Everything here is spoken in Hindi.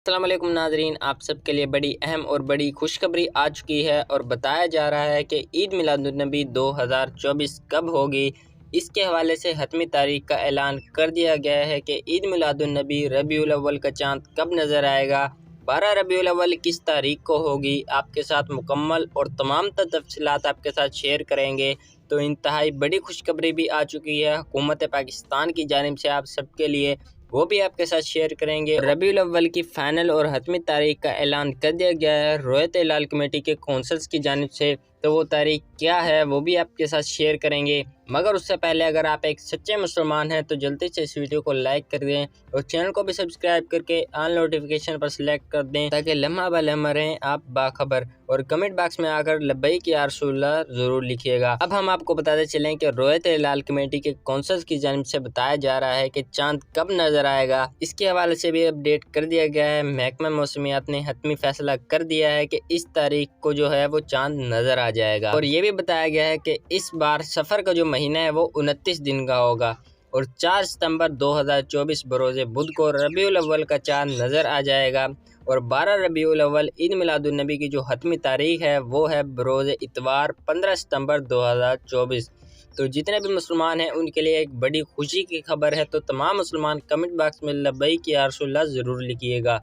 अस्सलाम वालेकुम नाजरीन, आप सबके लिए बड़ी अहम और बड़ी खुशखबरी आ चुकी है और बताया जा रहा है कि ईद मिलादुन्नबी 2024 कब होगी। इसके हवाले से हतमी तारीख का ऐलान कर दिया गया है कि ईद मिलादुन्नबी रबीउल अव्वल का चाँद कब नज़र आएगा, 12 रबीउल अव्वल किस तारीख को होगी। आपके साथ मुकम्मल और तमाम तफसीलात आपके साथ शेयर करेंगे। तो इंतहाई बड़ी खुशखबरी भी आ चुकी है हुकूमत पाकिस्तान की जानिब से आप सबके लिए, वो भी आपके साथ शेयर करेंगे। रबीउल अव्वल की फ़ाइनल और हतमी तारीख का ऐलान कर दिया गया है रोयत हिलाल कमेटी के कौंसल्स की जानिब से, तो वो तारीख क्या है वो भी आपके साथ शेयर करेंगे। मगर उससे पहले अगर आप एक सच्चे मुसलमान हैं तो जल्दी से इस वीडियो को लाइक कर दें और चैनल को भी सब्सक्राइब करके ऑल नोटिफिकेशन पर सिलेक्ट कर दें ताकि लम्हा ब लम्हा रहें आप बाखबर। और कमेंट बॉक्स में आकर लब्बैक या रसूलुल्लाह ज़रूर लिखिएगा। अब हम आपको बताते चलें कि रोयत हिलाल कमेटी के कौंसल्स की जानिब से बताया जा रहा है कि चाँद कब नज़र आएगा। इसके हवाले से भी अपडेट कर दिया गया है। महकमा मौसमियात ने हतमी फैसला कर दिया है कि इस तारीख को जो है वो चाँद नज़र आ जाएगा। और ये भी बताया गया है कि इस बार सफ़र का जो महीना है वो 29 दिन का होगा और 4 सितंबर 2024 बरोज़े बुध को रबीउल अव्वल का चाँद नज़र आ जाएगा। और 12 रबीउल अव्वल ईद मिलादुन्नबी की जो हतमी तारीख है वो है बरोज़ इतवार 15 सितंबर 2024। तो जितने भी मुसलमान हैं उनके लिए एक बड़ी खुशी की खबर है। तो तमाम मुसलमान कमेंट बॉक्स में लब्बैक या रसूलुल्लाह ज़रूर लिखिएगा।